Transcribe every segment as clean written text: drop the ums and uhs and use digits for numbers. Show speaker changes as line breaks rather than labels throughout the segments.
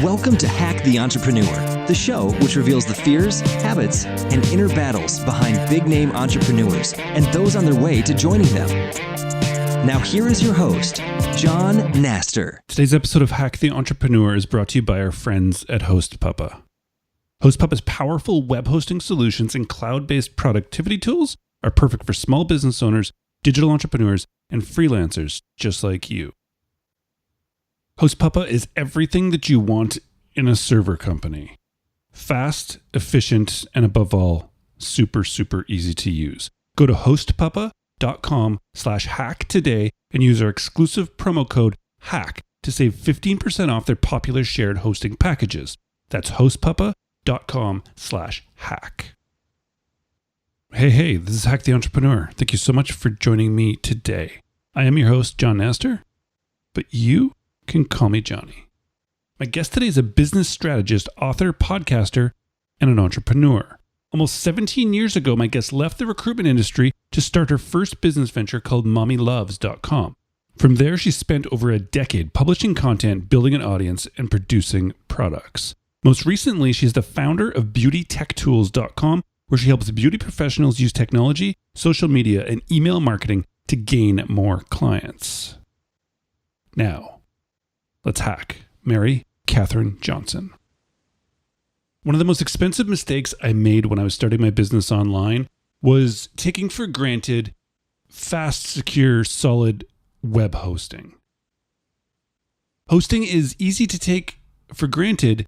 Welcome to Hack the Entrepreneur, the show which reveals the fears, habits, and inner battles behind big-name entrepreneurs and those on their way to joining them. Now here is your host, John Naster.
Today's episode of Hack the Entrepreneur is brought to you by our friends at HostPupa. HostPupa's powerful web hosting solutions and cloud-based productivity tools are perfect for small business owners, digital entrepreneurs, and freelancers just like you. HostPupa is everything that you want in a server company. Fast, efficient, and above all, super easy to use. Go to hostpupa.com/hack today and use our exclusive promo code HACK to save 15% off their popular shared hosting packages. That's hostpupa.com/hack. Hey, this is Hack the Entrepreneur. Thank you so much for joining me today. I am your host, John Naster, but you can call me Johnny. My guest today is a business strategist, author, podcaster, and an entrepreneur. Almost 17 years ago, my guest left the recruitment industry to start her first business venture called mommyloves.com. From there, she spent over a decade publishing content, building an audience, and producing products. Most recently, she's the founder of beautytechtools.com, where she helps beauty professionals use technology, social media, and email marketing to gain more clients. Now, let's hack Mary Kathryn Johnson. One of the most expensive mistakes I made when I was starting my business online was taking for granted fast, secure, solid web hosting. Hosting is easy to take for granted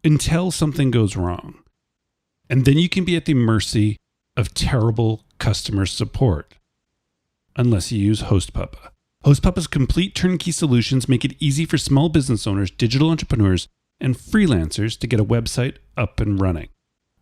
until something goes wrong. And then you can be at the mercy of terrible customer support, unless you use HostPupa. HostPupa's complete turnkey solutions make it easy for small business owners, digital entrepreneurs, and freelancers to get a website up and running.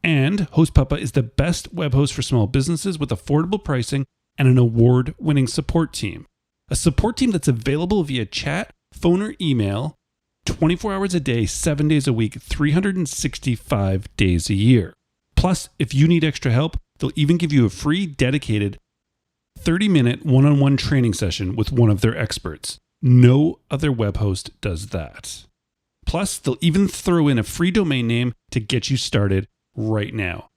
And HostPupa is the best web host for small businesses with affordable pricing and an award-winning support team. A support team that's available via chat, phone, or email 24 hours a day, 7 days a week, 365 days a year. Plus, if you need extra help, they'll even give you a free, dedicated 30-minute one-on-one training session with one of their experts. No other web host does that. Plus, they'll even throw in a free domain name to get you started right now.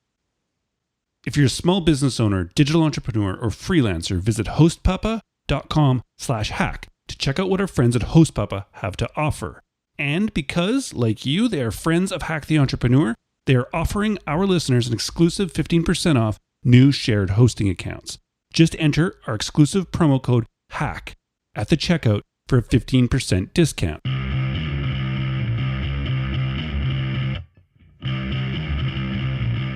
If you're a small business owner, digital entrepreneur, or freelancer, visit hostpupa.com/hack to check out what our friends at HostPupa have to offer. And because, like you, they are friends of Hack the Entrepreneur, they are offering our listeners an exclusive 15% off new shared hosting accounts. Just enter our exclusive promo code HACK at the checkout for a 15% discount.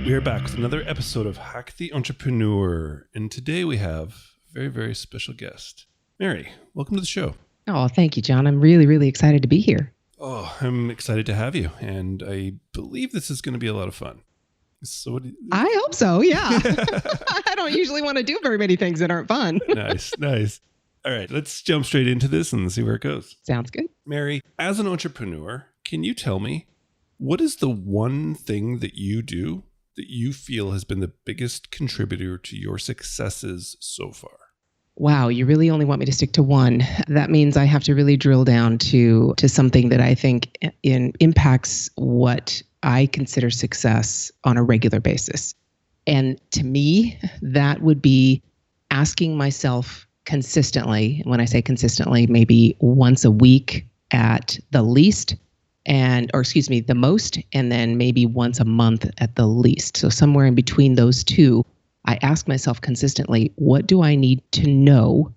We are back with another episode of Hack the Entrepreneur. And today we have a very, very special guest. Mary, welcome to the show.
Oh, thank you, John. I'm really excited to be here.
Oh, I'm excited to have you. And I believe this is going to be a lot of fun. So
I hope so, yeah. I don't usually want to do very many things that aren't fun.
Nice. All right, let's jump straight into this and see where it goes.
Sounds good.
Mary, as an entrepreneur, can you tell me, what is the one thing that you do that you feel has been the biggest contributor to your successes so far?
Wow, you really only want me to stick to one. That means I have to really drill down to something that I think impacts what I consider success on a regular basis. And to me, that would be asking myself consistently, when I say consistently, maybe once a week at the least, the most, and then maybe once a month at the least. So somewhere in between those two, I ask myself consistently, what do I need to know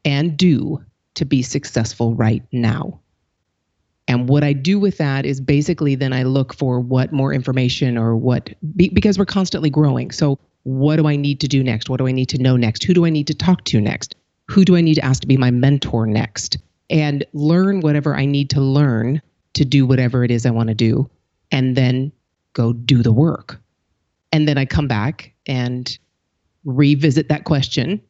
and do to be successful right now? And what I do with that is basically then I look for what more information or because we're constantly growing. So what do I need to do next? What do I need to know next? Who do I need to talk to next? Who do I need to ask to be my mentor next? And learn whatever I need to learn to do whatever it is I want to do, and then go do the work. And then I come back and revisit that question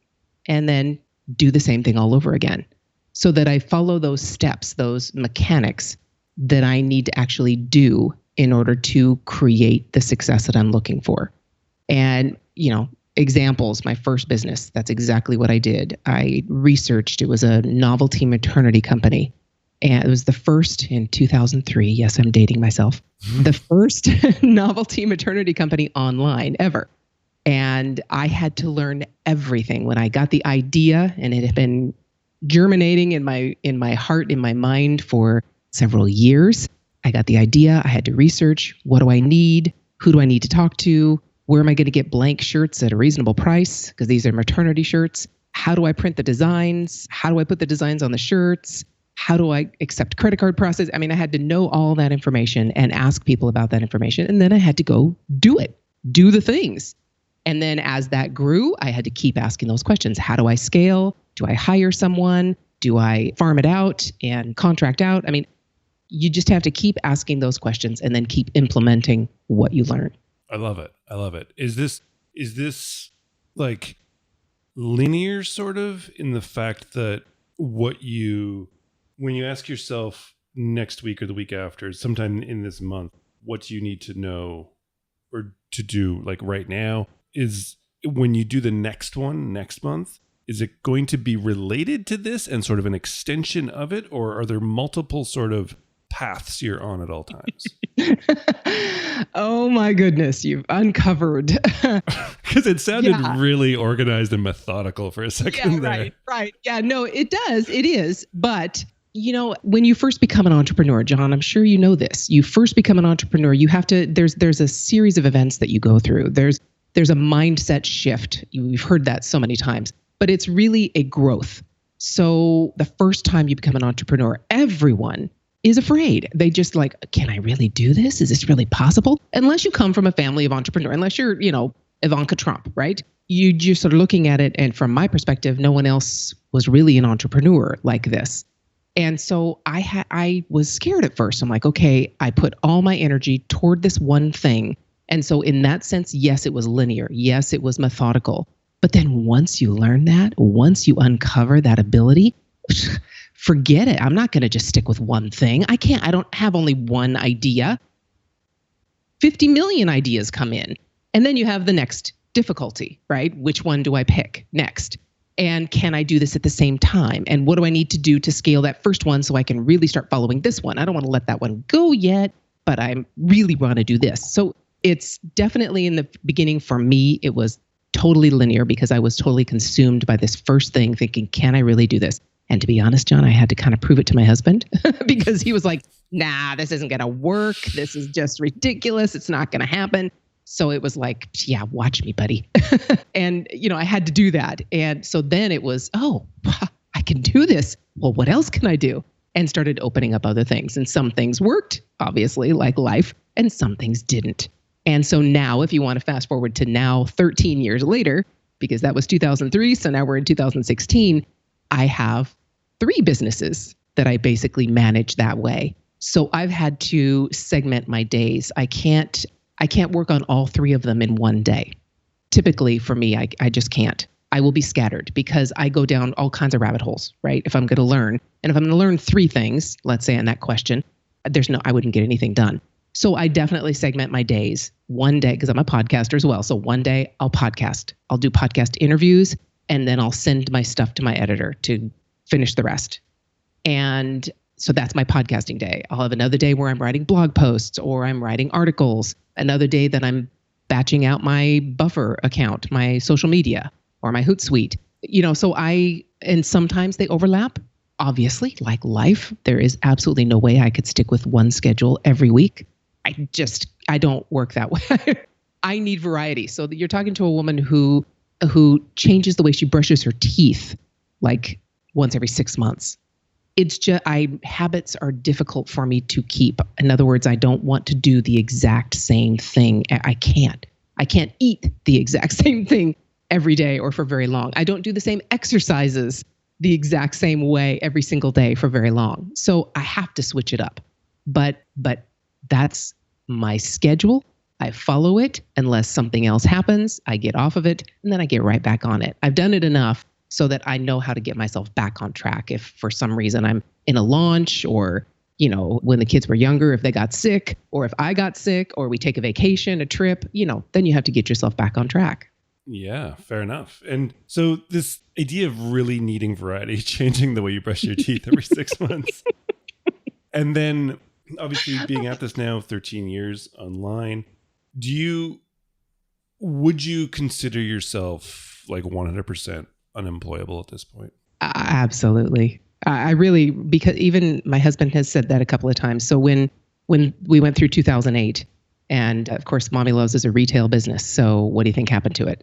and then do the same thing all over again, so that I follow those steps, those mechanics that I need to actually do in order to create the success that I'm looking for. And, examples, my first business, that's exactly what I did. I researched, it was a novelty maternity company. And it was the first in 2003. Yes, I'm dating myself. The first novelty maternity company online ever. And I had to learn everything. When I got the idea, and it had been germinating in my heart, in my mind for several years, I got the idea. I had to research, what do I need? Who do I need to talk to? Where am I going to get blank shirts at a reasonable price? Because these are maternity shirts. How do I print the designs? How do I put the designs on the shirts? How do I accept credit card process? I mean, I had to know all that information and ask people about that information. And then I had to go do it, do the things. And then as that grew, I had to keep asking those questions. How do I scale? Do I hire someone? Do I farm it out and contract out? I mean, you just have to keep asking those questions and then keep implementing what you learn.
I love it. I love it. Is this like linear sort of in the fact that when you ask yourself next week or the week after, sometime in this month, what do you need to know or to do like right now, is when you do the next one next month, is it going to be related to this and sort of an extension of it? Or are there multiple sort of paths you're on at all times?
Oh my goodness, you've uncovered.
Because it sounded really organized and methodical for a second there.
Right. Yeah, no, it does. It is. But when you first become an entrepreneur, John, I'm sure you know this. You first become an entrepreneur, you have to, there's a series of events that you go through. There's a mindset shift. You've heard that so many times, but it's really a growth. So the first time you become an entrepreneur, everyone is afraid. They just like, can I really do this? Is this really possible? Unless you come from a family of entrepreneurs, unless you're, Ivanka Trump, right? You just are looking at it. And from my perspective, no one else was really an entrepreneur like this. And so I was scared at first. I'm like, okay, I put all my energy toward this one thing. And so in that sense, yes, it was linear. Yes, it was methodical. But then once you learn that, once you uncover that ability, forget it. I'm not going to just stick with one thing. I don't have only one idea. 50 million ideas come in. And then you have the next difficulty, right? Which one do I pick next? And can I do this at the same time? And what do I need to do to scale that first one so I can really start following this one? I don't want to let that one go yet, but I really want to do this. So it's definitely in the beginning for me, it was totally linear because I was totally consumed by this first thing thinking, can I really do this? And to be honest, John, I had to kind of prove it to my husband because he was like, nah, this isn't going to work. This is just ridiculous. It's not going to happen. So it was like, yeah, watch me, buddy. And, I had to do that. And so then it was, oh, I can do this. Well, what else can I do? And started opening up other things. And some things worked, obviously, like life, and some things didn't. And so now, if you want to fast forward to now, 13 years later, because that was 2003, so now we're in 2016, I have 3 businesses that I basically manage that way. So I've had to segment my days. I can't work on all 3 of them in one day. Typically for me, I just can't. I will be scattered because I go down all kinds of rabbit holes, right? If I'm going to learn, and if I'm going to learn 3 things, let's say on that question, I wouldn't get anything done. So I definitely segment my days. One day, because I'm a podcaster as well. So one day I'll podcast. I'll do podcast interviews, and then I'll send my stuff to my editor to finish the rest. And so that's my podcasting day. I'll have another day where I'm writing blog posts or I'm writing articles. Another day that I'm batching out my Buffer account, my social media, or my Hootsuite. And sometimes they overlap. Obviously, like life, there is absolutely no way I could stick with one schedule every week. I don't work that way. I need variety. So you're talking to a woman who changes the way she brushes her teeth like once every 6 months. It's just, habits are difficult for me to keep. In other words, I don't want to do the exact same thing. I can't eat the exact same thing every day or for very long. I don't do the same exercises the exact same way every single day for very long. So I have to switch it up. But that's my schedule. I follow it unless something else happens. I get off of it and then I get right back on it. I've done it enough so that I know how to get myself back on track. If for some reason I'm in a launch or, when the kids were younger, if they got sick or if I got sick or we take a vacation, a trip, then you have to get yourself back on track.
Yeah, fair enough. And so this idea of really needing variety, changing the way you brush your teeth every 6 months, and then obviously being at this now 13 years online, would you consider yourself like 100% unemployable at this point?
Absolutely. I really, because even my husband has said that a couple of times. So when we went through 2008, and of course, Mommy Loves is a retail business. So what do you think happened to it?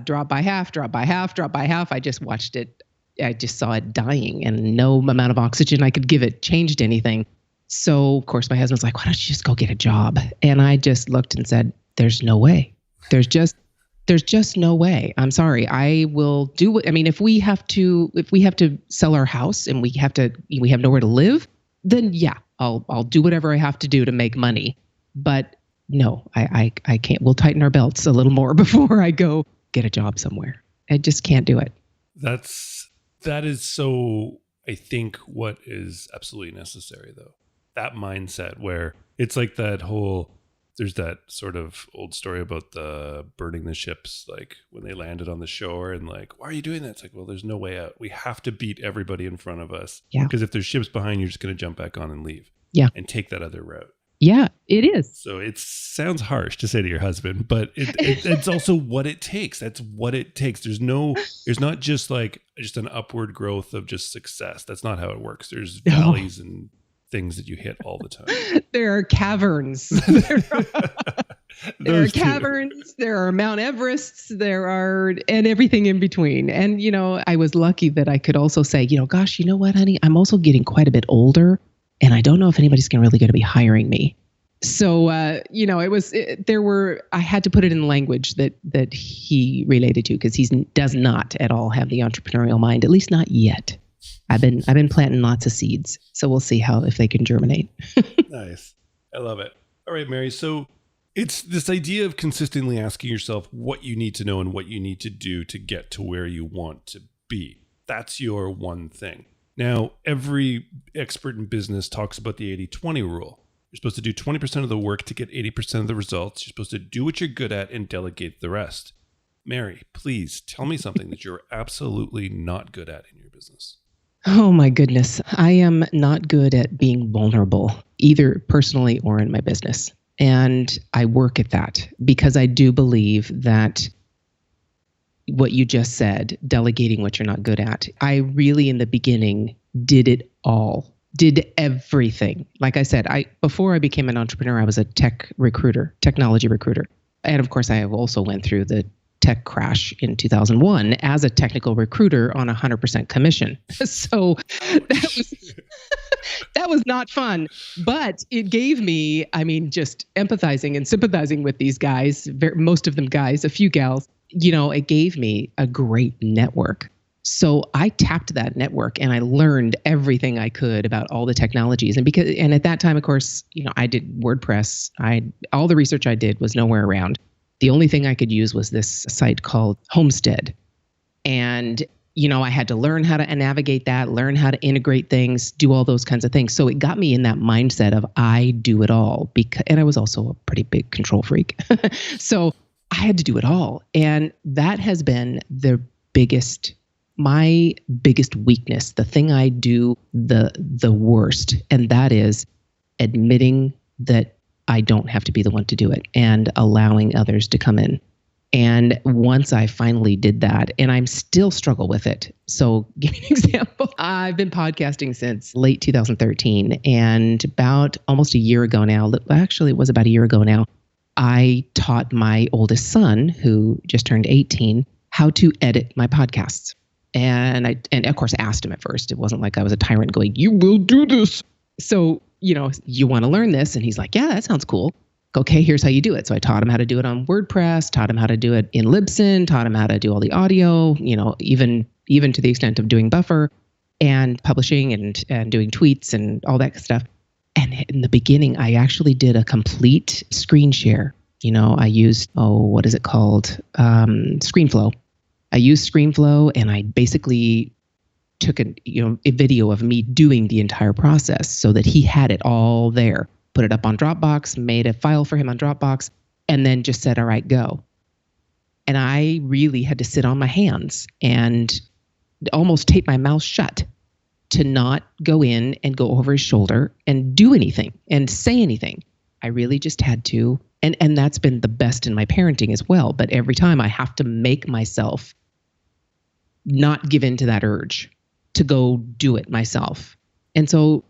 Drop by half, drop by half, drop by half. I just watched it. I just saw it dying, and no amount of oxygen I could give it changed anything. So of course, my husband's like, why don't you just go get a job? And I just looked and said, there's no way. There's just no way. I'm sorry. I will do what, I mean, if we have to sell our house and we have nowhere to live, then yeah, I'll do whatever I have to do to make money. But no, I can't. We'll tighten our belts a little more before I go get a job somewhere. I just can't do it.
That is so, I think, what is absolutely necessary though. That mindset where it's like there's that sort of old story about the burning the ships, like when they landed on the shore and like, why are you doing that? It's like, well, there's no way out. We have to beat everybody in front of us.
Yeah.
Because if there's ships behind, you're just going to jump back on and leave.
Yeah.
And take that other route.
Yeah, it is.
So it sounds harsh to say to your husband, but it's also what it takes. That's what it takes. There's not just an upward growth of just success. That's not how it works. There's valleys and things that you hit all the time.
There are caverns. There are caverns. There are Mount Everests. And everything in between. And, I was lucky that I could also say, gosh, you know what, honey? I'm also getting quite a bit older, and I don't know if anybody's really going to be hiring me. So, I had to put it in language that he related to, because he does not at all have the entrepreneurial mind, at least not yet. I've been planting lots of seeds, so we'll see if they can germinate.
Nice. I love it. All right, Mary. So it's this idea of consistently asking yourself what you need to know and what you need to do to get to where you want to be. That's your one thing. Now, every expert in business talks about the 80-20 rule. You're supposed to do 20% of the work to get 80% of the results. You're supposed to do what you're good at and delegate the rest. Mary, please tell me something that you're absolutely not good at in your business.
Oh my goodness. I am not good at being vulnerable, either personally or in my business. And I work at that because I do believe that what you just said, delegating what you're not good at, I really in the beginning did it all, did everything. Like I said, before I became an entrepreneur, I was a technology recruiter. And of course, I also went through the tech crash in 2001 as a technical recruiter on 100% commission. So that was not fun, but it gave me, just empathizing and sympathizing with these guys, most of them guys, a few gals, it gave me a great network. So I tapped that network and I learned everything I could about all the technologies. And at that time, of course, I did WordPress. All the research I did was nowhere around. The only thing I could use was this site called Homestead. And, I had to learn how to navigate that, learn how to integrate things, do all those kinds of things. So it got me in that mindset of I do it all. And I was also a pretty big control freak. So I had to do it all. And that has been my biggest weakness, the thing I do the worst. And that is admitting that I don't have to be the one to do it and allowing others to come in. And once I finally did that, and I'm still struggle with it. So give me an example. I've been podcasting since late 2013, and about almost a year ago now, actually it was about a year ago now, I taught my oldest son, who just turned 18, how to edit my podcasts. And I of course asked him at first. It wasn't like I was a tyrant going, you will do this. So, you want to learn this? And he's like, yeah, that sounds cool. Okay, here's how you do it. So I taught him how to do it on WordPress, taught him how to do it in Libsyn, taught him how to do all the audio, even to the extent of doing buffer and publishing and doing tweets and all that stuff. And in the beginning, I actually did a complete screen share. I used, what is it called? ScreenFlow. I used ScreenFlow, and I basically took a video of me doing the entire process so that he had it all there, put it up on Dropbox, made a file for him on Dropbox, and then just said, all right, go. And I really had to sit on my hands and almost tape my mouth shut to not go in and go over his shoulder and do anything and say anything. I really just had to. And that's been the best in my parenting as well. But every time I have to make myself not give in to that urge to go do it myself. And so,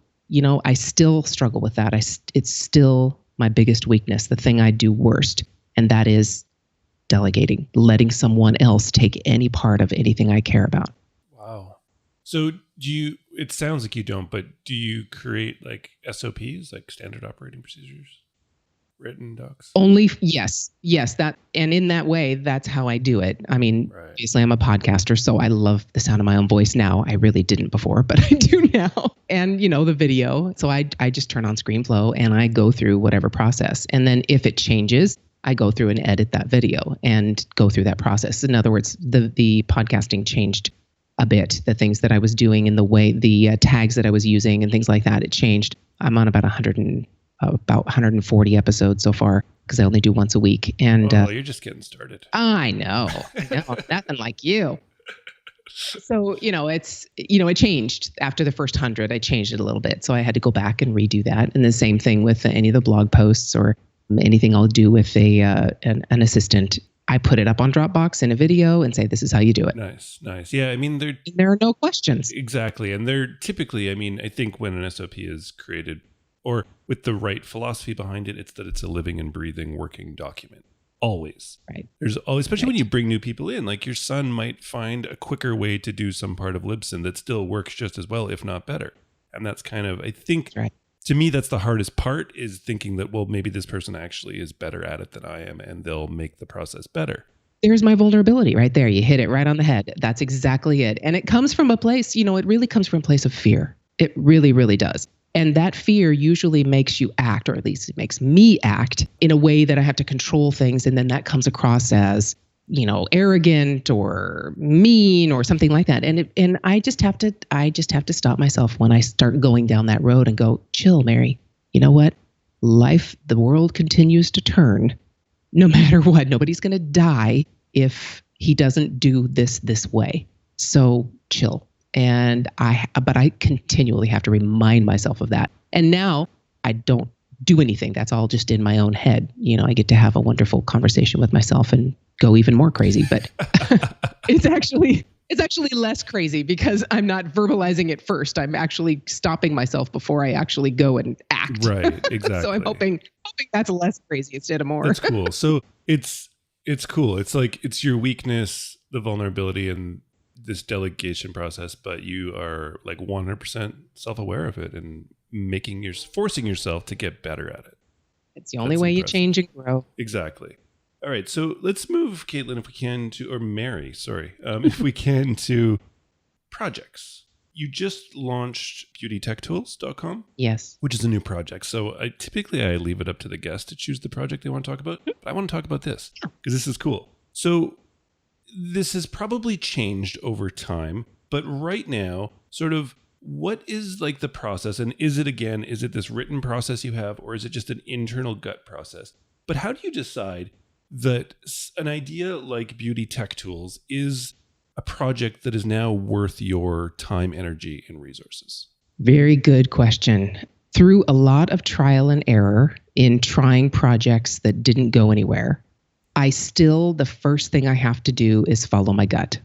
I still struggle with that. It's still my biggest weakness, the thing I do worst. And that is delegating, letting someone else take any part of anything I care about.
Wow. So it sounds like you don't, but do you create like SOPs, like standard operating procedures, written docs?
Yes, that, and in that way, that's how I do it. I mean,
Right.
Obviously I'm a podcaster, so I love the sound of my own voice now. I really didn't before, but I do now. And the video. So I just turn on ScreenFlow and I go through whatever process. And then if it changes, I go through and edit that video and go through that process. In other words, the podcasting changed a bit. The things that I was doing and the way the tags that I was using and things like that, it changed. I'm on about 140 episodes so far because I only do once a week. And
you're just getting started.
I know, nothing like you. So, it changed after the first 100. I changed it a little bit. So I had to go back and redo that. And the same thing with any of the blog posts or anything I'll do with an assistant. I put it up on Dropbox in a video and say, this is how you do it.
Nice. Yeah, I mean,
there are no questions.
Exactly. And they're typically, I think when an SOP is created or with the right philosophy behind it, it's that it's a living and breathing working document. Always.
Right.
There's always, especially when you bring new people in, like your son might find a quicker way to do some part of Libsyn that still works just as well, if not better. And that's kind of, I think,
right.
To me, that's the hardest part, is thinking that, well, maybe this person actually is better at it than I am, and they'll make the process better.
There's my vulnerability right there. You hit it right on the head. That's exactly it. And it comes from a place, it really comes from a place of fear. It really, really does. And that fear usually makes you act, or at least it makes me act in a way that I have to control things. And then that comes across as, arrogant or mean or something like that. And I just have to stop myself when I start going down that road and go, chill, Mary. You know what? The world continues to turn no matter what. Nobody's going to die if he doesn't do this way. So chill. But I continually have to remind myself of that. And now I don't do anything. That's all just in my own head. I get to have a wonderful conversation with myself and go even more crazy, but it's actually less crazy because I'm not verbalizing it first. I'm actually stopping myself before I actually go and act.
Right. Exactly.
So I'm hoping that's less crazy instead of more.
That's cool. So it's cool. It's like, it's your weakness, the vulnerability, and this delegation process, but you are like 100% self-aware of it and forcing yourself to get better at it.
It's the only way you change and grow.
Exactly. All right. So let's move, Caitlin, if we can or Mary, sorry, if we can, to projects. You just launched beautytechtools.com.
Yes.
Which is a new project. So I leave it up to the guest to choose the project they want to talk about. But I want to talk about this because this is cool. So this has probably changed over time, but right now, sort of, what is like the process? And is it this written process you have, or is it just an internal gut process? But how do you decide that an idea like Beauty Tech Tools is a project that is now worth your time, energy, and resources?
Very good question. Through a lot of trial and error in trying projects that didn't go anywhere, the first thing I have to do is follow my gut.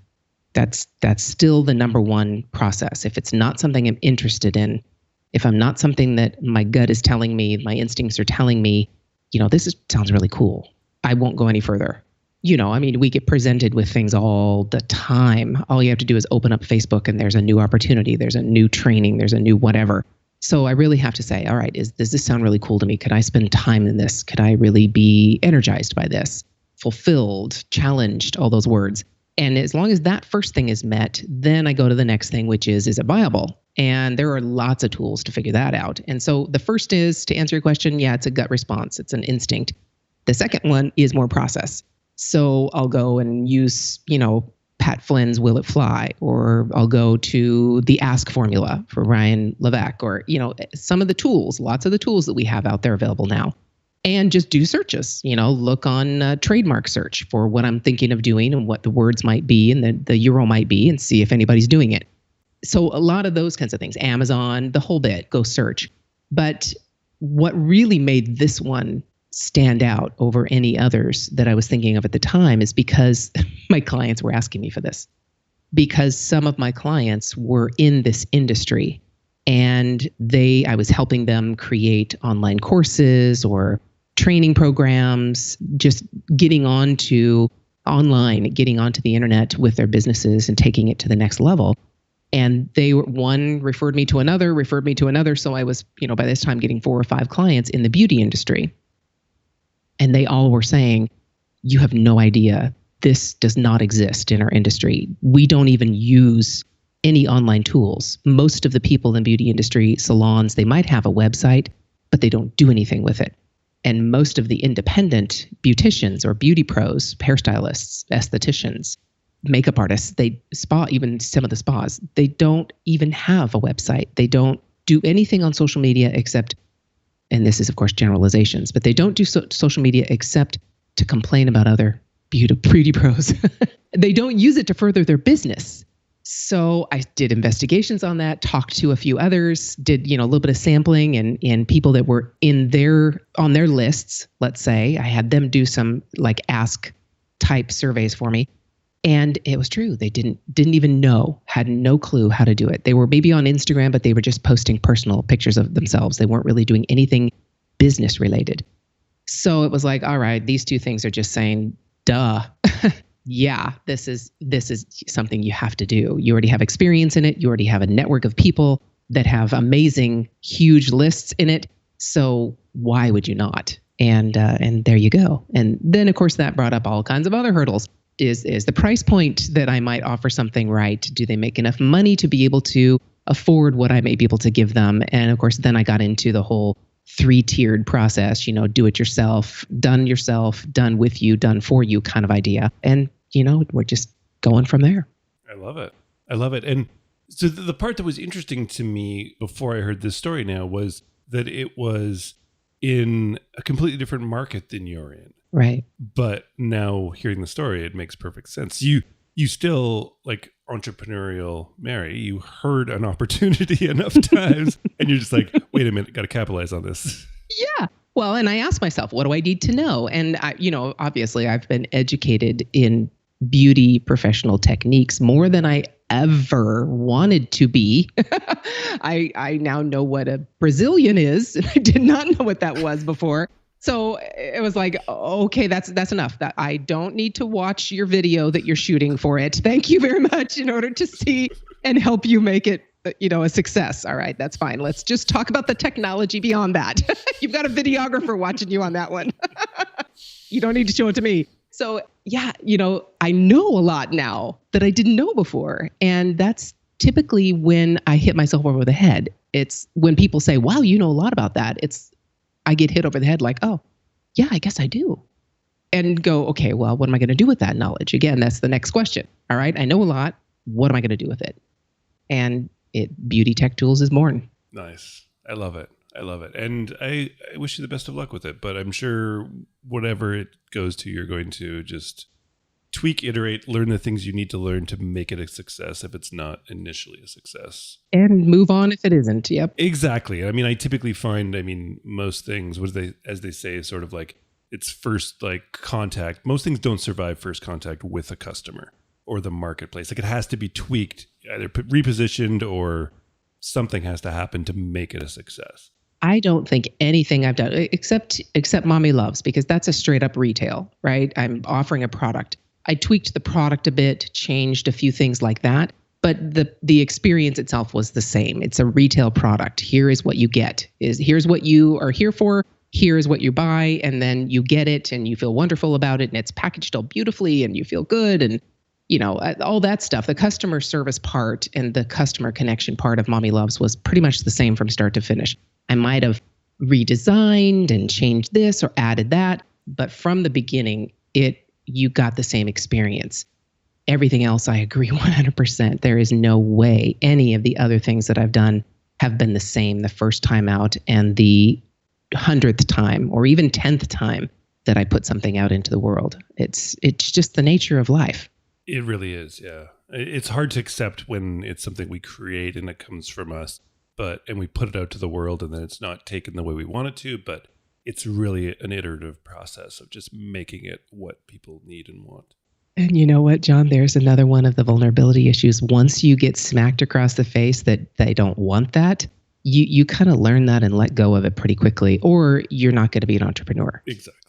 That's still the number one process. If it's not something I'm interested in, if I'm not something that my gut is telling me, my instincts are telling me, sounds really cool, I won't go any further. We get presented with things all the time. All you have to do is open up Facebook and there's a new opportunity, there's a new training, there's a new whatever. So I really have to say, all right, does this sound really cool to me? Could I spend time in this? Could I really be energized by this? Fulfilled, challenged, all those words. And as long as that first thing is met, then I go to the next thing, which is it viable? And there are lots of tools to figure that out. And so the first is, to answer your question, yeah, it's a gut response. It's an instinct. The second one is more process. So I'll go and use, Pat Flynn's Will It Fly, or I'll go to the Ask formula for Ryan Levesque, or, some of the tools, lots of the tools that we have out there available now. And just do searches, look on trademark search for what I'm thinking of doing and what the words might be and the URL might be, and see if anybody's doing it. So a lot of those kinds of things, Amazon, the whole bit, go search. But what really made this one stand out over any others that I was thinking of at the time is because my clients were asking me for this. Because some of my clients were in this industry, and I was helping them create online courses or training programs, just getting onto the internet with their businesses and taking it to the next level. And one referred me to another. So I was, by this time getting 4 or 5 clients in the beauty industry. And they all were saying, you have no idea. This does not exist in our industry. We don't even use any online tools. Most of the people in the beauty industry, salons, they might have a website, but they don't do anything with it. And most of the independent beauticians or beauty pros, hairstylists, estheticians, makeup artists, even some of the spas, they don't even have a website. They don't do anything on social media except, and this is of course generalizations, but they don't do social media except to complain about other beauty pros. They don't use it to further their business. So I did investigations on that, talked to a few others, did, a little bit of sampling and people that were on their lists, let's say. I had them do some ask type surveys for me. And it was true. They didn't even know, had no clue how to do it. They were maybe on Instagram, but they were just posting personal pictures of themselves. They weren't really doing anything business related. So it was like, all right, these two things are just saying, duh. Yeah, this is something you have to do. You already have experience in it. You already have a network of people that have amazing, huge lists in it. So why would you not? And there you go. And then, of course, that brought up all kinds of other hurdles. Is the price point that I might offer something right? Do they make enough money to be able to afford what I may be able to give them? And of course, then I got into the whole 3-tiered process, do it yourself, done with you, done for you kind of idea. And, we're just going from there.
I love it. And so the part that was interesting to me before I heard this story now was that it was in a completely different market than you're in.
Right.
But now hearing the story, it makes perfect sense. You still, entrepreneurial Mary, you heard an opportunity enough times and you're just like, wait a minute, got to capitalize on this.
Yeah. Well, and I asked myself, what do I need to know? And obviously I've been educated in beauty professional techniques more than I ever wanted to be. I now know what a Brazilian is, and I did not know what that was before. So it was like, okay, that's enough. That I don't need to watch your video that you're shooting for it. Thank you very much in order to see and help you make it, a success. All right, that's fine. Let's just talk about the technology beyond that. You've got a videographer watching you on that one. You don't need to show it to me. So yeah, I know a lot now that I didn't know before. And that's typically when I hit myself over the head. It's when people say, wow, you know a lot about that. I get hit over the head like, oh, yeah, I guess I do. And go, okay, well, what am I going to do with that knowledge? Again, that's the next question. All right, I know a lot. What am I going to do with it? And Beauty Tech Tools is born.
Nice. I love it. And I wish you the best of luck with it. But I'm sure whatever it goes to, you're going to just tweak, iterate, learn the things you need to learn to make it a success if it's not initially a success.
And move on if it isn't. Yep.
Exactly. I mean, I typically find, most things, as they say, sort of like it's first contact. Most things don't survive first contact with a customer or the marketplace. It has to be tweaked, either repositioned or something has to happen to make it a success.
I don't think anything I've done, except Mommy Loves, because that's a straight up retail, right? I'm offering a product. I tweaked the product a bit, changed a few things like that, but the experience itself was the same. It's a retail product. Here is what you get. Here's what you are here for. Here is what you buy, and then you get it, and you feel wonderful about it, and it's packaged all beautifully, and you feel good, and all that stuff. The customer service part and the customer connection part of Mommy Loves was pretty much the same from start to finish. I might have redesigned and changed this or added that, but from the beginning, you got the same experience. Everything else, I agree 100%. There is no way any of the other things that I've done have been the same the first time out, and the 100th time or even 10th time that I put something out into the world. It's just the nature of life.
It really is, yeah. It's hard to accept when it's something we create and it comes from us, and we put it out to the world and then it's not taken the way we want it to, but it's really an iterative process of just making it what people need and want.
And you know what, John? There's another one of the vulnerability issues. Once you get smacked across the face that they don't want that, you kind of learn that and let go of it pretty quickly, or you're not going to be an entrepreneur.
Exactly.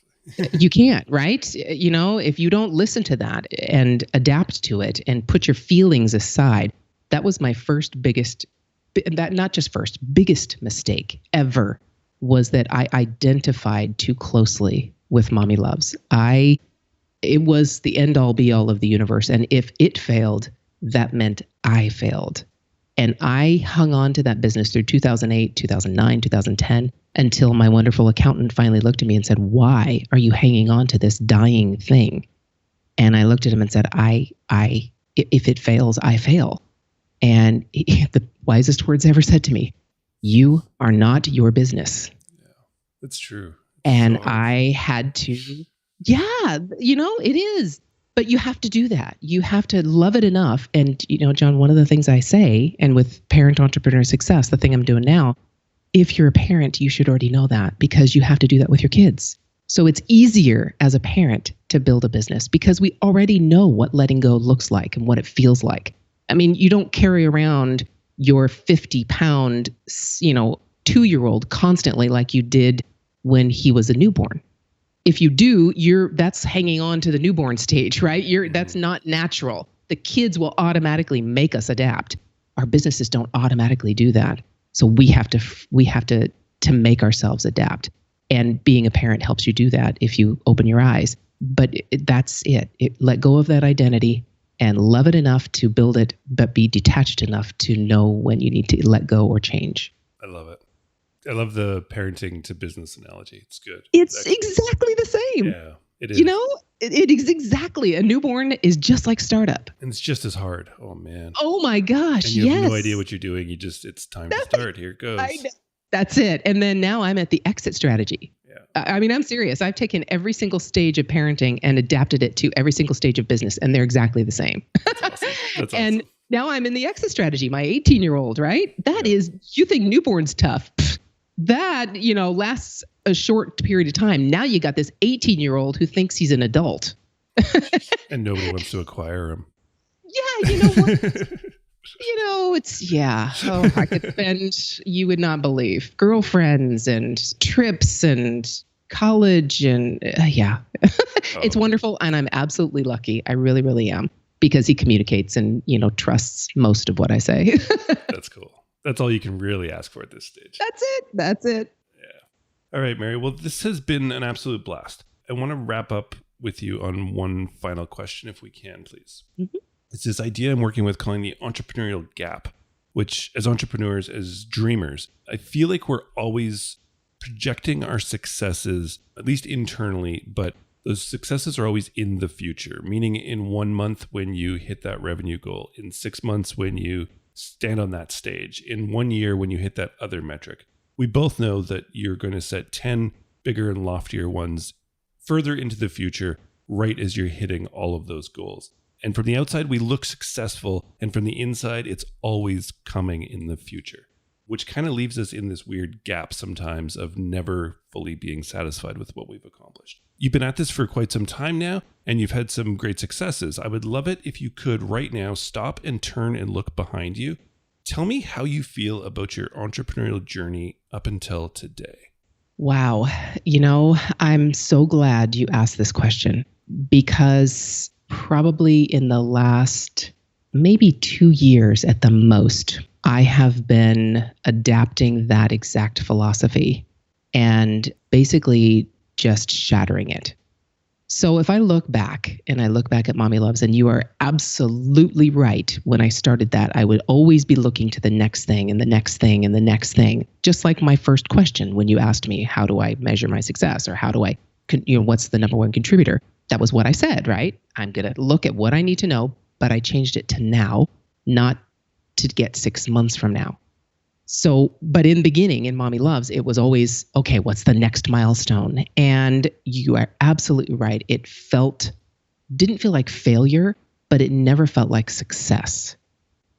You can't, right? You know, if you don't listen to that and adapt to it and put your feelings aside, that was my biggest mistake ever, was that I identified too closely with Mommy Loves. It was the end all be all of the universe. And if it failed, that meant I failed. And I hung on to that business through 2008, 2009, 2010, until my wonderful accountant finally looked at me and said, "Why are you hanging on to this dying thing?" And I looked at him and said, if it fails, I fail. And the wisest words ever said to me, "You are not your business."
Yeah, that's true.
And I had to, it is. But you have to do that. You have to love it enough. And, John, one of the things I say, and with Parent Entrepreneur Success, the thing I'm doing now, if you're a parent, you should already know that, because you have to do that with your kids. So it's easier as a parent to build a business because we already know what letting go looks like and what it feels like. I mean, you don't carry around your 50-pound, 2-year-old constantly like you did when he was a newborn. If you do, that's hanging on to the newborn stage, right? That's not natural. The kids will automatically make us adapt. Our businesses don't automatically do that. So we have to make ourselves adapt. And being a parent helps you do that if you open your eyes. But that's it. Let go of that identity and love it enough to build it, but be detached enough to know when you need to let go or change.
I love it. I love the parenting to business analogy. It's good.
It's exactly the same.
Yeah, it is.
It is exactly. A newborn is just like startup.
And it's just as hard. Oh, man.
Oh, my gosh.
And you have no idea what you're doing. It's time to start. Here it goes.
That's it. And then now I'm at the exit strategy.
Yeah.
I mean, I'm serious. I've taken every single stage of parenting and adapted it to every single stage of business, and they're exactly the same.
That's awesome.
And now I'm in the exit strategy. My 18-year-old, right? That is, you think newborn's tough. That, lasts a short period of time. Now you got this 18-year-old who thinks he's an adult.
And nobody wants to acquire him.
Yeah, you know what? Oh, I could spend, you would not believe, girlfriends and trips and college and It's wonderful. And I'm absolutely lucky. I really, really am, because he communicates and, trusts most of what I say.
That's cool. That's all you can really ask for at this stage.
That's it.
Yeah. All right, Mary. Well, this has been an absolute blast. I want to wrap up with you on one final question, if we can, please. Mm-hmm. It's this idea I'm working with calling the entrepreneurial gap, which as entrepreneurs, as dreamers, I feel like we're always projecting our successes, at least internally, but those successes are always in the future, meaning in 1 month when you hit that revenue goal, in 6 months when you stand on that stage, in 1 year when you hit that other metric. We both know that you're going to set 10 bigger and loftier ones further into the future, right as you're hitting all of those goals. And from the outside, we look successful. And from the inside, it's always coming in the future, which kind of leaves us in this weird gap sometimes of never fully being satisfied with what we've accomplished. You've been at this for quite some time now, and you've had some great successes. I would love it if you could right now stop and turn and look behind you. Tell me how you feel about your entrepreneurial journey up until today.
Wow. I'm so glad you asked this question, because probably in the last maybe 2 years at the most, I have been adapting that exact philosophy and basically just shattering it. So if I look back at Mommy Loves, and you are absolutely right, when I started that, I would always be looking to the next thing and the next thing and the next thing. Just like my first question when you asked me, how do I measure my success, or how do I, what's the number one contributor? That was what I said, right? I'm going to look at what I need to know, but I changed it to now, not to get 6 months from now. So, but in the beginning, in Mommy Loves, it was always, okay, what's the next milestone? And you are absolutely right. It didn't feel like failure, but it never felt like success.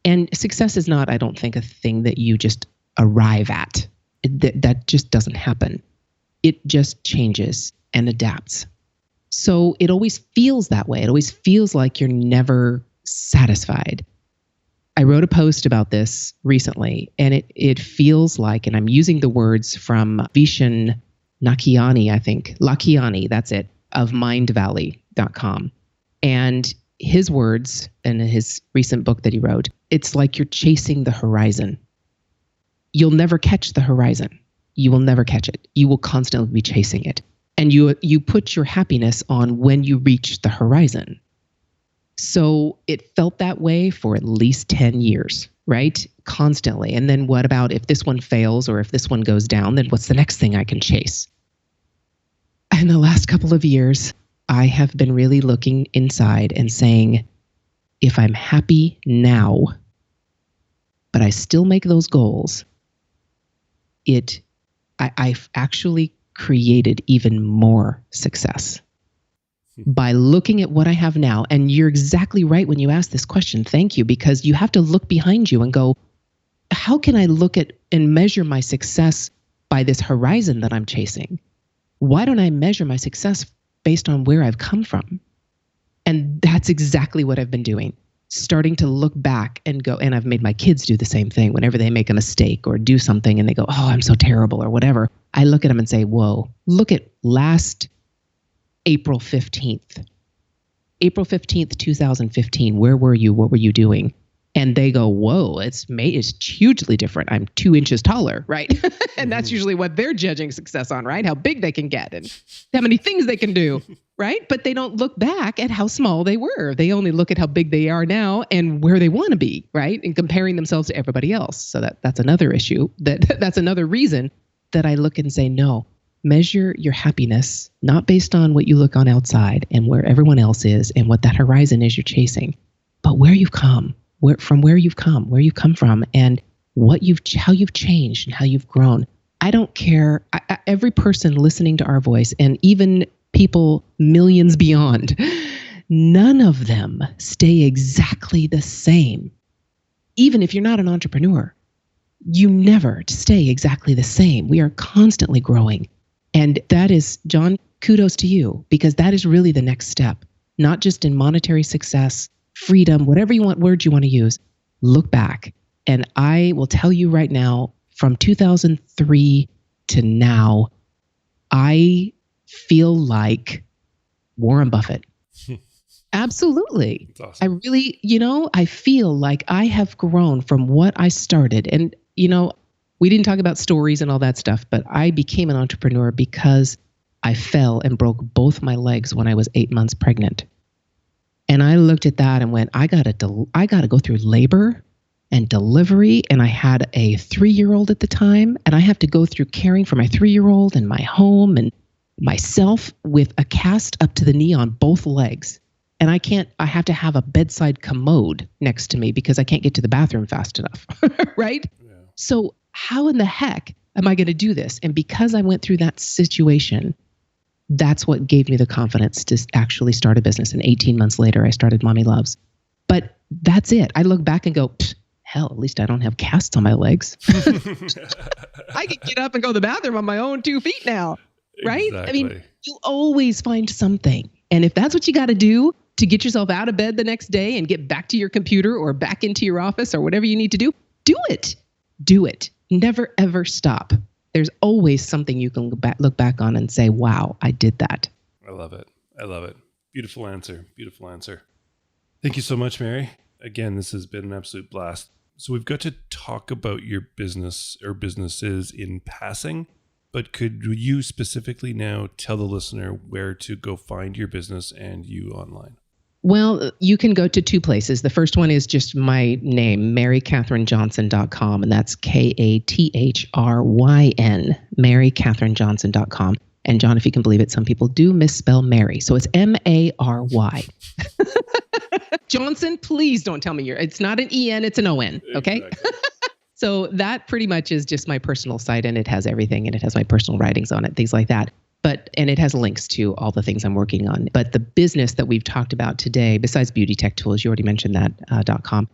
And success is not, I don't think, a thing that you just arrive at. That just doesn't happen. It just changes and adapts. So it always feels that way. It always feels like you're never satisfied. I wrote a post about this recently, and it feels like, and I'm using the words from Vishen Lakiani, that's it, of mindvalley.com. And his words in his recent book that he wrote, it's like you're chasing the horizon. You'll never catch the horizon. You will never catch it. You will constantly be chasing it. And you put your happiness on when you reach the horizon. So it felt that way for at least 10 years, right? Constantly. And then what about if this one fails or if this one goes down, then what's the next thing I can chase? In the last couple of years, I have been really looking inside and saying, if I'm happy now, but I still make those goals, I've actually created even more success by looking at what I have now. And you're exactly right when you ask this question. Thank you, because you have to look behind you and go, how can I look at and measure my success by this horizon that I'm chasing? Why don't I measure my success based on where I've come from? And that's exactly what I've been doing. Starting to look back and go, and I've made my kids do the same thing. Whenever they make a mistake or do something and they go, oh, I'm so terrible or whatever, I look at them and say, whoa, look at last April 15th. April 15th, 2015, where were you? What were you doing? And they go, whoa, it's hugely different. I'm 2 inches taller, right? And that's usually what they're judging success on, right? How big they can get and how many things they can do, right? But they don't look back at how small they were. They only look at how big they are now and where they want to be, right? And comparing themselves to everybody else. So that's another issue. That's another reason that I look and say, no, measure your happiness, not based on what you look on outside and where everyone else is and what that horizon is you're chasing, but where you've come. Where you've come from, and how you've changed and how you've grown. I don't care. Every person listening to our voice, and even people millions beyond, none of them stay exactly the same. Even if you're not an entrepreneur, you never stay exactly the same. We are constantly growing. And that is, John, kudos to you, because that is really the next step, not just in monetary success, freedom, whatever word you want to use. Look back. And I will tell you right now, from 2003 to now, I feel like Warren Buffett. Absolutely.
That's awesome.
I really, I feel like I have grown from what I started. And, we didn't talk about stories and all that stuff, but I became an entrepreneur because I fell and broke both my legs when I was 8 months pregnant. And I looked at that and went, I gotta go through labor and delivery. And I had a 3-year-old at the time, and I have to go through caring for my 3-year-old and my home and myself with a cast up to the knee on both legs. And I have to have a bedside commode next to me because I can't get to the bathroom fast enough, right? Yeah. So how in the heck am I going to do this? And because I went through that situation, that's what gave me the confidence to actually start a business. And 18 months later, I started Mommy Loves. But that's it. I look back and go, hell, at least I don't have casts on my legs. I can get up and go to the bathroom on my own 2 feet now, right?
Exactly.
I mean, you'll always find something. And if that's what you got to do to get yourself out of bed the next day and get back to your computer or back into your office or whatever you need to do, do it. Do it. Never, ever stop. There's always something you can look back on and say, wow, I did that.
I love it. Beautiful answer. Thank you so much, Mary. Again, this has been an absolute blast. So we've got to talk about your business or businesses in passing, but could you specifically now tell the listener where to go find your business and you online?
Well, you can go to 2 places. The first one is just my name, MaryKathrynJohnson.com, and that's KATHRYN, MaryKathrynJohnson.com. And John, if you can believe it, some people do misspell Mary. So it's Mary. Johnson, please don't tell me it's not an EN, it's an ON, okay? Exactly. So that pretty much is just my personal site, and it has everything, and it has my personal writings on it, things like that. And it has links to all the things I'm working on. But the business that we've talked about today, besides Beauty Tech Tools, you already mentioned that, .com,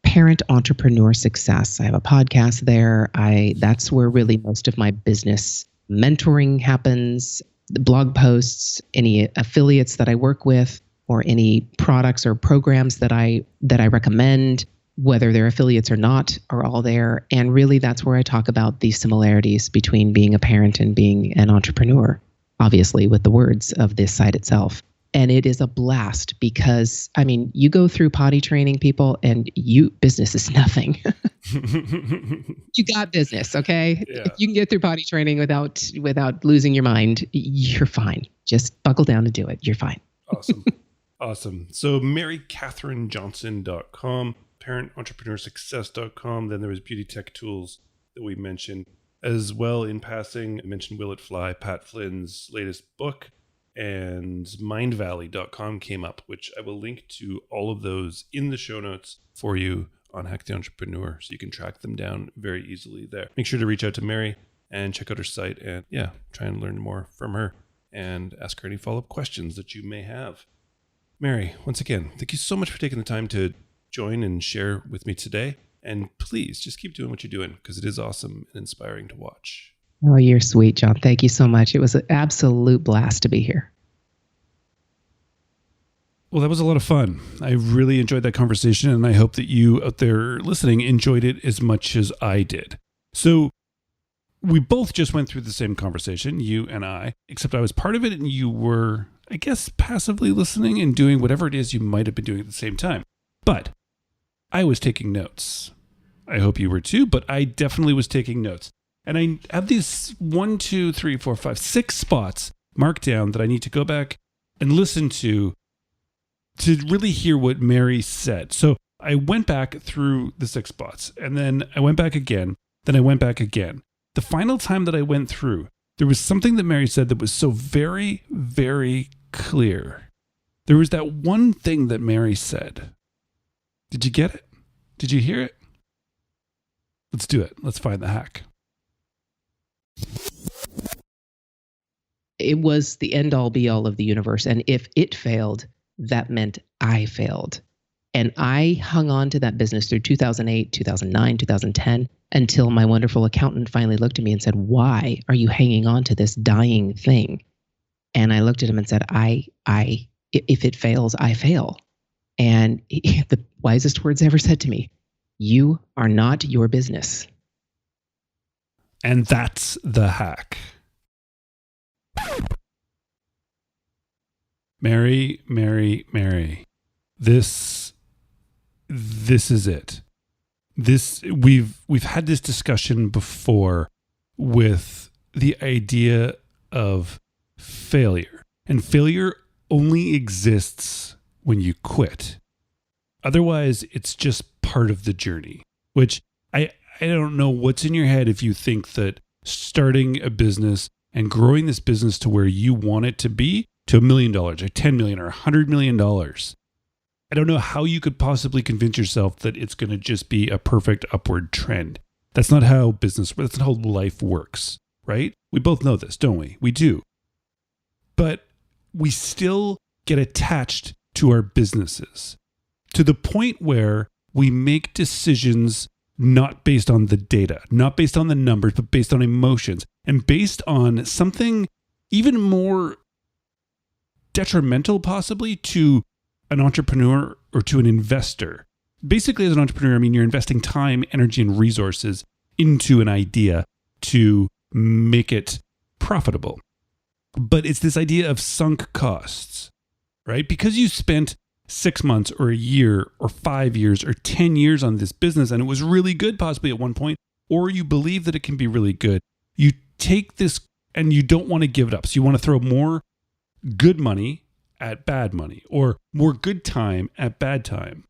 Parent Entrepreneur Success. I have a podcast there. That's where really most of my business mentoring happens, the blog posts, any affiliates that I work with, or any products or programs that I recommend, whether they're affiliates or not, are all there. And really, that's where I talk about the similarities between being a parent and being an entrepreneur, obviously with the words of this site itself. And it is a blast because, I mean, you go through potty training, people, and business is nothing. You got business, okay?
Yeah.
If you can get through potty training without losing your mind, you're fine. Just buckle down and do it. You're fine.
Awesome. So MaryKathrynJohnson.com, ParentEntrepreneurSuccess.com. Then there was Beauty Tech Tools that we mentioned as well in passing. I mentioned Will It Fly, Pat Flynn's latest book, and mindvalley.com came up, which I will link to all of those in the show notes for you on Hack the Entrepreneur, so you can track them down very easily there. Make sure to reach out to Mary and check out her site and try and learn more from her and ask her any follow-up questions that you may have. Mary, once again, thank you so much for taking the time to join and share with me today. And please just keep doing what you're doing, because it is awesome and inspiring to watch.
Oh, you're sweet, John. Thank you so much. It was an absolute blast to be here.
Well, that was a lot of fun. I really enjoyed that conversation, and I hope that you out there listening enjoyed it as much as I did. So we both just went through the same conversation, you and I, except I was part of it and you were, I guess, passively listening and doing whatever it is you might have been doing at the same time. But I was taking notes. I hope you were too, but I definitely was taking notes. And I have these 1, 2, 3, 4, 5, 6 spots marked down that I need to go back and listen to really hear what Mary said. So I went back through the 6 spots, and then I went back again, then I went back again. The final time that I went through, there was something that Mary said that was so very, very clear. There was that one thing that Mary said. Did you get it? Did you hear it? Let's do it. Let's find the hack.
It was the end all be all of the universe. And if it failed, that meant I failed. And I hung on to that business through 2008, 2009, 2010, until my wonderful accountant finally looked at me and said, "Why are you hanging on to this dying thing?" And I looked at him and said, if it fails, I fail. And the wisest words ever said to me, "You are not your business."
And that's the hack. Mary. This is it. We've had this discussion before with the idea of failure. And failure only exists when you quit. Otherwise, it's just part of the journey, which I don't know what's in your head if you think that starting a business and growing this business to where you want it to be, to $1 million or $10 million or $100 million. I don't know how you could possibly convince yourself that it's going to just be a perfect upward trend. That's not how that's not how life works, right? We both know this, don't we? We do. But we still get attached to our businesses to the point where we make decisions not based on the data, not based on the numbers, but based on emotions and based on something even more detrimental possibly to an entrepreneur or to an investor. Basically, as an entrepreneur, I mean, you're investing time, energy, and resources into an idea to make it profitable. But it's this idea of sunk costs, right? Because you spent 6 months or a year or 5 years or 10 years on this business and it was really good possibly at one point, or you believe that it can be really good, you take this and you don't want to give it up. So you want to throw more good money at bad money or more good time at bad time,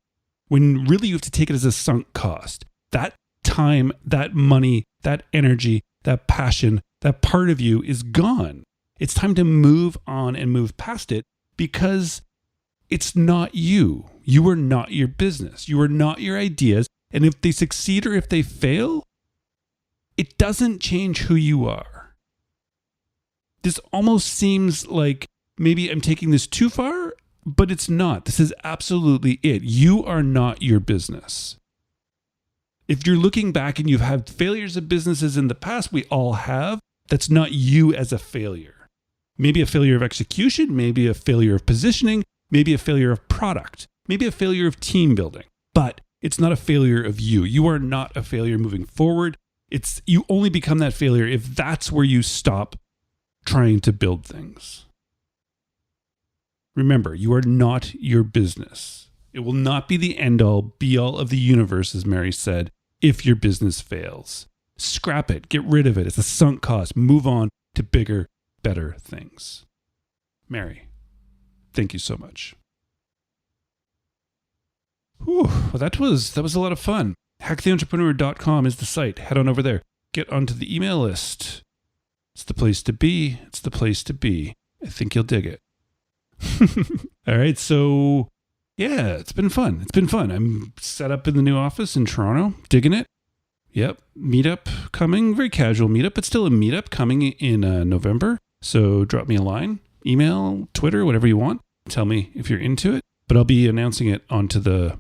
when really you have to take it as a sunk cost. That time, that money, that energy, that passion, that part of you is gone. It's time to move on and move past it because it's not you. You are not your business. You are not your ideas, And if they succeed or if they fail, it doesn't change who you are. This almost seems like maybe I'm taking this too far, but it's not. This is absolutely it. You are not your business. If you're looking back and you've had failures of businesses in the past, we all have, that's not you as a failure. Maybe a failure of execution, maybe a failure of positioning, maybe a failure of product, maybe a failure of team building, but it's not a failure of you. You are not a failure moving forward. You only become that failure if that's where you stop trying to build things. Remember, you are not your business. It will not be the end-all, be-all of the universe, as Mary said, if your business fails. Scrap it. Get rid of it. It's a sunk cost. Move on to bigger, better things. Mary, thank you so much. Whew, well, that was a lot of fun. HackTheEntrepreneur.com is the site. Head on over there. Get onto the email list. It's the place to be. It's the place to be. I think you'll dig it. All right, so yeah, it's been fun. It's been fun. I'm set up in the new office in Toronto, digging it. Yep, meetup coming, very casual meetup, but still a meetup coming in November. So drop me a line, email, Twitter, whatever you want. Tell me if you're into it. But I'll be announcing it on the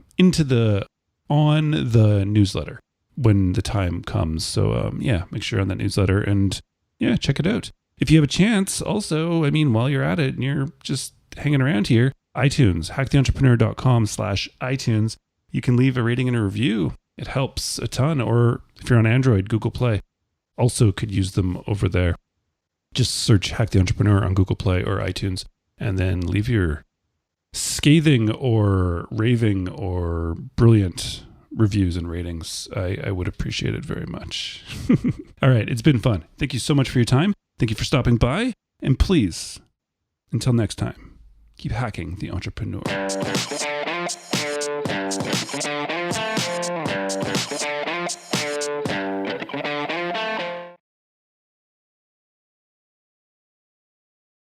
newsletter when the time comes. So yeah, make sure on that newsletter and yeah, check it out. If you have a chance, also, while you're at it and you're just hanging around here, iTunes, hacktheentrepreneur.com/iTunes. You can leave a rating and a review. It helps a ton. Or if you're on Android, Google Play also could use them over there. Just search Hack the Entrepreneur on Google Play or iTunes and then leave your scathing or raving or brilliant reviews and ratings. I would appreciate it very much. All right, it's been fun. Thank you so much for your time. Thank you for stopping by. And please, until next time, keep hacking the entrepreneur.